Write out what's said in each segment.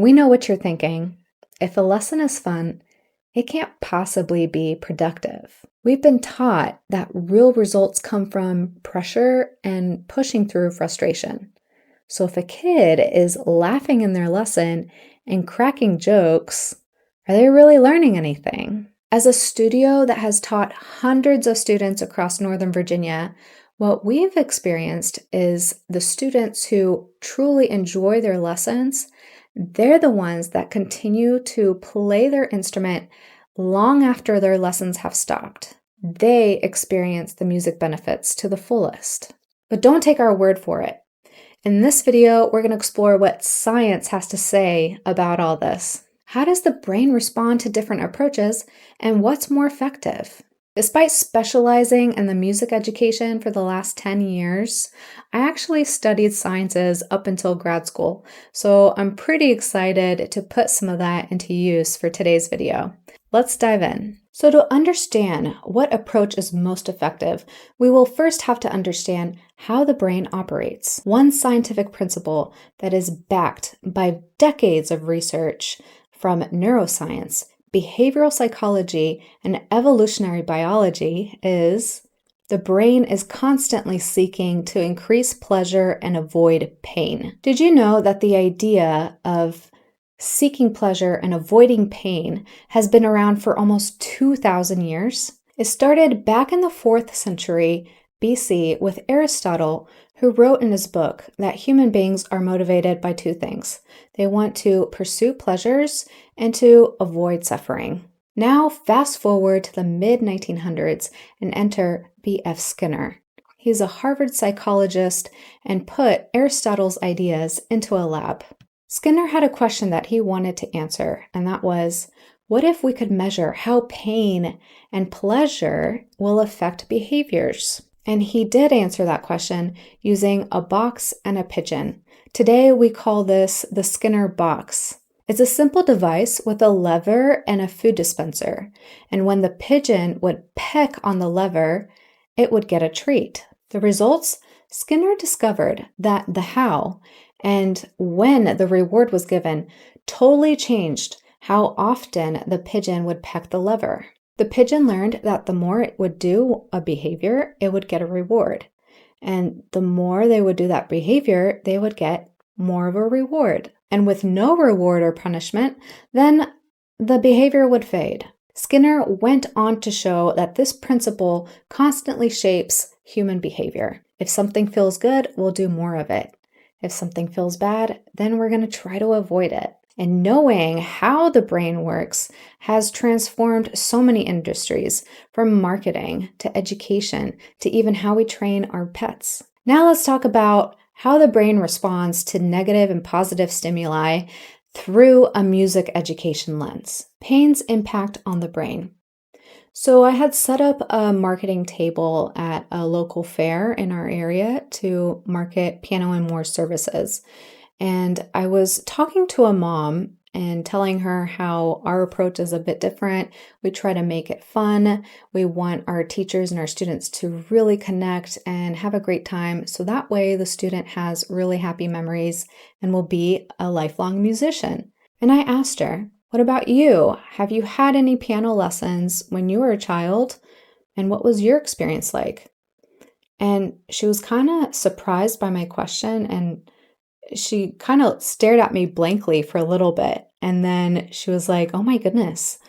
We know what you're thinking. If a lesson is fun, it can't possibly be productive. We've been taught that real results come from pressure and pushing through frustration. So if a kid is laughing in their lesson and cracking jokes, are they really learning anything? As a studio that has taught hundreds of students across Northern Virginia, what we've experienced is the students who truly enjoy their lessons, they're the ones that continue to play their instrument long after their lessons have stopped. They experience the music benefits to the fullest. But don't take our word for it. In this video, we're going to explore what science has to say about all this. How does the brain respond to different approaches, and what's more effective? Despite specializing in the music education for the last 10 years, I actually studied sciences up until grad school, so I'm pretty excited to put some of that into use for today's video. Let's dive in. So to understand what approach is most effective, we will first have to understand how the brain operates. One scientific principle that is backed by decades of research from neuroscience, behavioral psychology, and evolutionary biology is the brain is constantly seeking to increase pleasure and avoid pain. Did you know that the idea of seeking pleasure and avoiding pain has been around for almost 2,000 years? It started back in the 4th century BC with Aristotle, who wrote in his book that human beings are motivated by two things. They want to pursue pleasures and to avoid suffering. Now, fast forward to the mid-1900s and enter B.F. Skinner. He's a Harvard psychologist and put Aristotle's ideas into a lab. Skinner had a question that he wanted to answer, and that was, what if we could measure how pain and pleasure will affect behaviors? And he did answer that question using a box and a pigeon. Today we call this the Skinner box. It's a simple device with a lever and a food dispenser. And when the pigeon would peck on the lever, it would get a treat. The results? Skinner discovered that the how and when the reward was given totally changed how often the pigeon would peck the lever. The pigeon learned that the more it would do a behavior, it would get a reward. And the more they would do that behavior, they would get more of a reward. And with no reward or punishment, then the behavior would fade. Skinner went on to show that this principle constantly shapes human behavior. If something feels good, we'll do more of it. If something feels bad, then we're going to try to avoid it. And knowing how the brain works has transformed so many industries, from marketing to education to even how we train our pets. Now let's talk about how the brain responds to negative and positive stimuli through a music education lens. Pain's impact on the brain. So I had set up a marketing table at a local fair in our area to market piano and more services. And I was talking to a mom and telling her how our approach is a bit different. We try to make it fun. We want our teachers and our students to really connect and have a great time. So that way the student has really happy memories and will be a lifelong musician. And I asked her, what about you? Have you had any piano lessons when you were a child? And what was your experience like? And she was kind of surprised by my question, and she kind of stared at me blankly for a little bit. And then she was like, oh my goodness,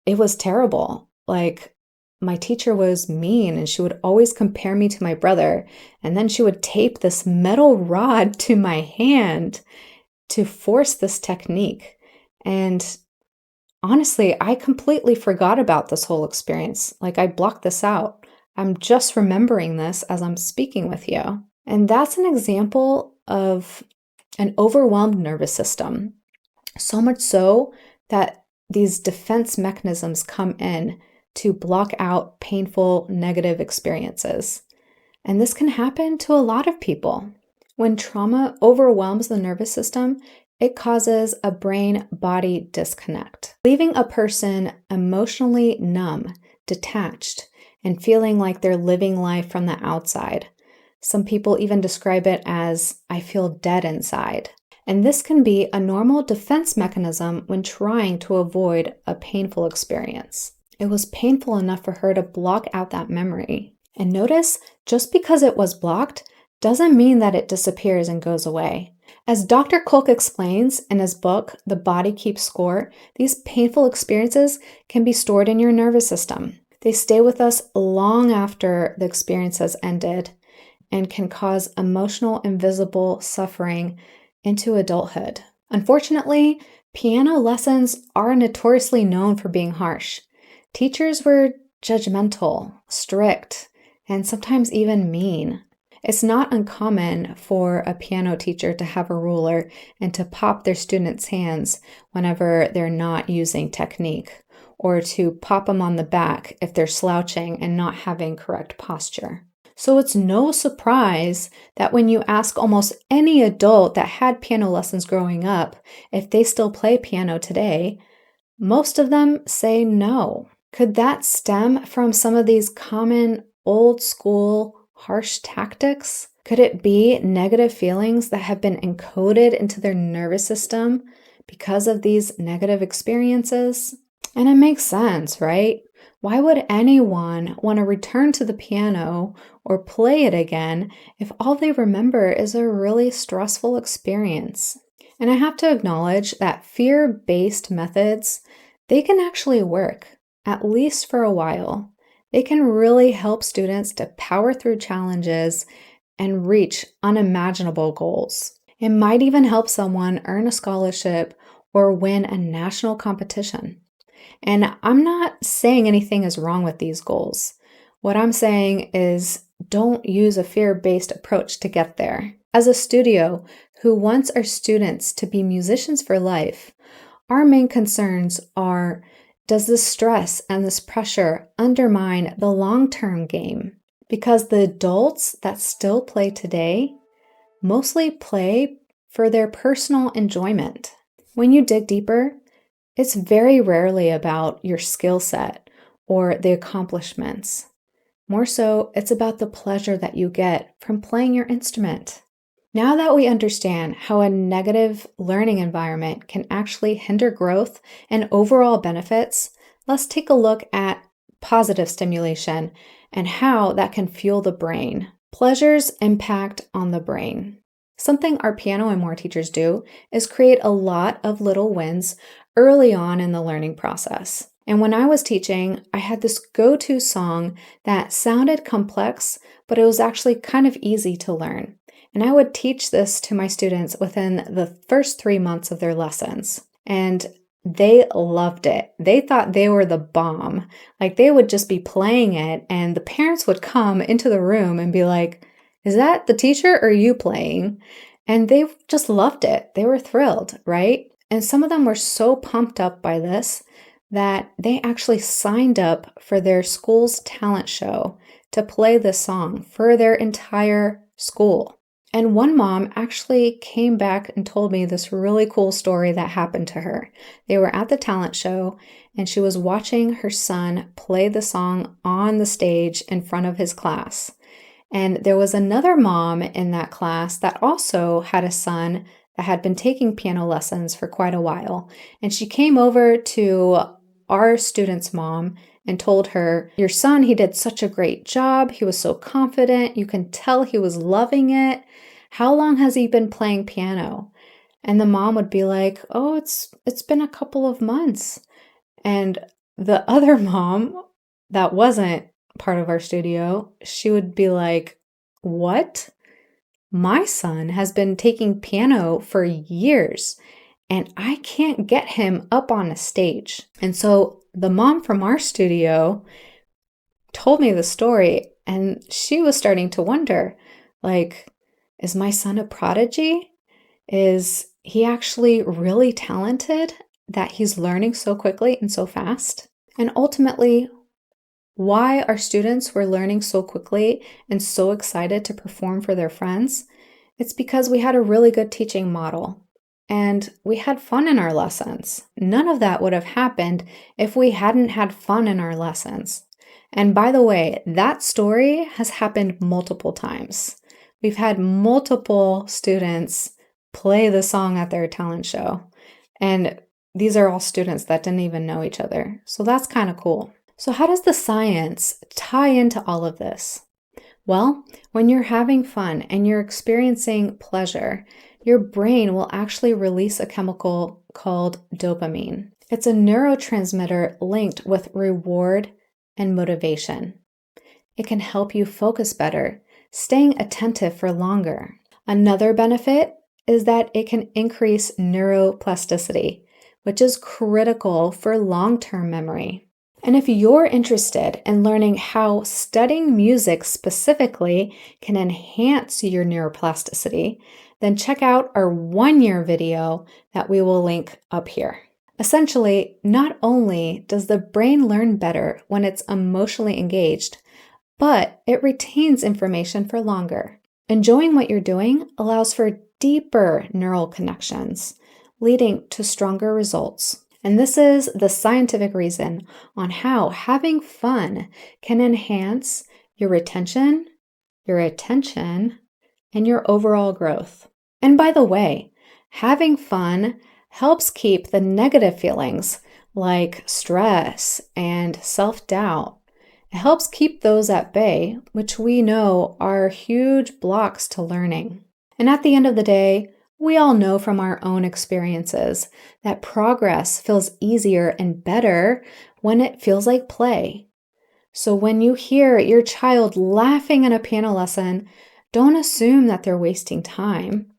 it was terrible. Like, my teacher was mean and she would always compare me to my brother. And then she would tape this metal rod to my hand to force this technique. And honestly, I completely forgot about this whole experience. Like, I blocked this out. I'm just remembering this as I'm speaking with you. And that's an example of an overwhelmed nervous system. So much so that these defense mechanisms come in to block out painful negative experiences. And this can happen to a lot of people. When trauma overwhelms the nervous system, it causes a brain-body disconnect, leaving a person emotionally numb, detached, and feeling like they're living life from the outside. Some people even describe it as, I feel dead inside. And this can be a normal defense mechanism when trying to avoid a painful experience. It was painful enough for her to block out that memory. And notice, just because it was blocked doesn't mean that it disappears and goes away. As Dr. Kolk explains in his book, The Body Keeps Score, these painful experiences can be stored in your nervous system. They stay with us long after the experience has ended and can cause emotional, invisible suffering into adulthood. Unfortunately, piano lessons are notoriously known for being harsh. Teachers were judgmental, strict, and sometimes even mean. It's not uncommon for a piano teacher to have a ruler and to pop their students' hands whenever they're not using technique, or to pop them on the back if they're slouching and not having correct posture. So it's no surprise that when you ask almost any adult that had piano lessons growing up if they still play piano today, most of them say no. Could that stem from some of these common old school harsh tactics? Could it be negative feelings that have been encoded into their nervous system because of these negative experiences? And it makes sense, right? Why would anyone want to return to the piano or play it again if all they remember is a really stressful experience? And I have to acknowledge that fear-based methods, they can actually work, at least for a while. They can really help students to power through challenges and reach unimaginable goals. It might even help someone earn a scholarship or win a national competition. And I'm not saying anything is wrong with these goals. What I'm saying is don't use a fear-based approach to get there. As a studio who wants our students to be musicians for life, our main concerns are, does this stress and this pressure undermine the long-term game? Because the adults that still play today mostly play for their personal enjoyment. When you dig deeper, it's very rarely about your skill set or the accomplishments. More so, it's about the pleasure that you get from playing your instrument. Now that we understand how a negative learning environment can actually hinder growth and overall benefits, let's take a look at positive stimulation and how that can fuel the brain. Pleasure's impact on the brain. Something our piano and more teachers do is create a lot of little wins early on in the learning process. And when I was teaching, I had this go-to song that sounded complex, but it was actually kind of easy to learn. And I would teach this to my students within the first 3 months of their lessons. And they loved it. They thought they were the bomb. Like they would just be playing it, and the parents would come into the room and be like, "Is that the teacher or you playing?" And they just loved it. They were thrilled, right? And some of them were so pumped up by this that they actually signed up for their school's talent show to play this song for their entire school. And one mom actually came back and told me this really cool story that happened to her. They were at the talent show and she was watching her son play the song on the stage in front of his class. And there was another mom in that class that also had a son that had been taking piano lessons for quite a while. And she came over to our student's mom and told her, "Your son, he did such a great job. He was so confident. You can tell he was loving it. How long has he been playing piano?" And the mom would be like, "Oh, it's been a couple of months." And the other mom that wasn't part of our studio, she would be like, "What? My son has been taking piano for years and I can't get him up on a stage." And so the mom from our studio told me the story and she was starting to wonder, like, is my son a prodigy? Is he actually really talented that he's learning so quickly and so fast? And ultimately, why our students were learning so quickly and so excited to perform for their friends? It's because we had a really good teaching model and we had fun in our lessons. None of that would have happened if we hadn't had fun in our lessons. And by the way, that story has happened multiple times. We've had multiple students play the song at their talent show. And these are all students that didn't even know each other. So that's kind of cool. So how does the science tie into all of this? Well, when you're having fun and you're experiencing pleasure, your brain will actually release a chemical called dopamine. It's a neurotransmitter linked with reward and motivation. It can help you focus better, staying attentive for longer. Another benefit is that it can increase neuroplasticity, which is critical for long-term memory. And if you're interested in learning how studying music specifically can enhance your neuroplasticity, then check out our 1-year video that we will link up here. Essentially, not only does the brain learn better when it's emotionally engaged, but it retains information for longer. Enjoying what you're doing allows for deeper neural connections, leading to stronger results. And this is the scientific reason on how having fun can enhance your retention, your attention, and your overall growth. And by the way, having fun helps keep the negative feelings like stress and self-doubt. It helps keep those at bay, which we know are huge blocks to learning. And at the end of the day, we all know from our own experiences that progress feels easier and better when it feels like play. So when you hear your child laughing in a piano lesson, don't assume that they're wasting time.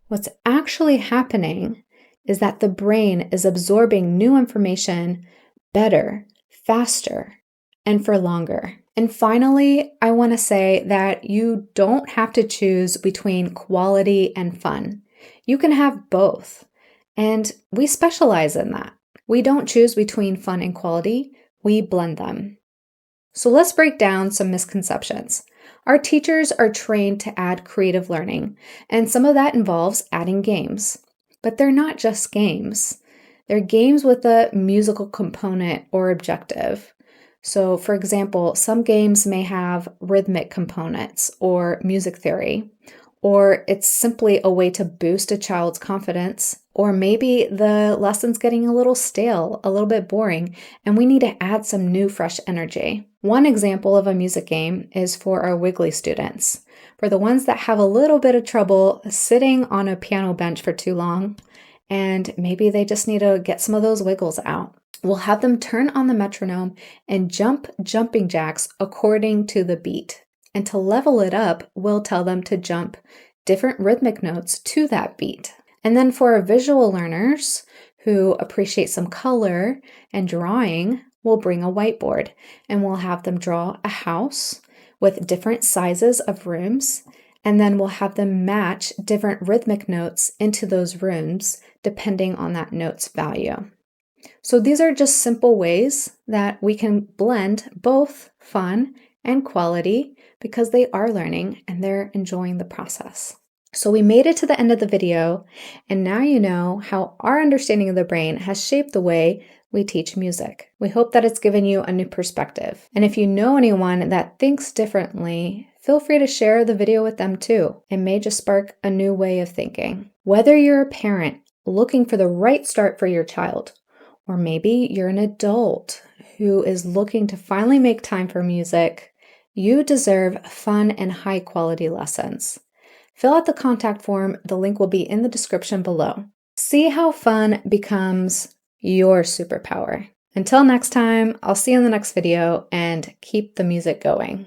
What's actually happening is that the brain is absorbing new information better, faster, and for longer. And finally, I want to say that you don't have to choose between quality and fun. You can have both, and we specialize in that. We don't choose between fun and quality, we blend them. So let's break down some misconceptions. Our teachers are trained to add creative learning, and some of that involves adding games. But they're not just games. They're games with a musical component or objective. So, for example, some games may have rhythmic components or music theory, or it's simply a way to boost a child's confidence, or maybe the lesson's getting a little stale, a little bit boring, and we need to add some new, fresh energy. One example of a music game is for our Wiggly students. For the ones that have a little bit of trouble sitting on a piano bench for too long, and maybe they just need to get some of those wiggles out. We'll have them turn on the metronome and jump jumping jacks according to the beat. And to level it up, we'll tell them to jump different rhythmic notes to that beat. And then for our visual learners who appreciate some color and drawing, we'll bring a whiteboard and we'll have them draw a house with different sizes of rooms. And then we'll have them match different rhythmic notes into those rooms depending on that note's value. So these are just simple ways that we can blend both fun and quality because they are learning and they're enjoying the process. So we made it to the end of the video, and now you know how our understanding of the brain has shaped the way we teach music. We hope that it's given you a new perspective. And if you know anyone that thinks differently, feel free to share the video with them too. It may just spark a new way of thinking. Whether you're a parent looking for the right start for your child, or maybe you're an adult who is looking to finally make time for music, you deserve fun and high-quality lessons. Fill out the contact form. The link will be in the description below. See how fun becomes your superpower. Until next time, I'll see you in the next video, and keep the music going.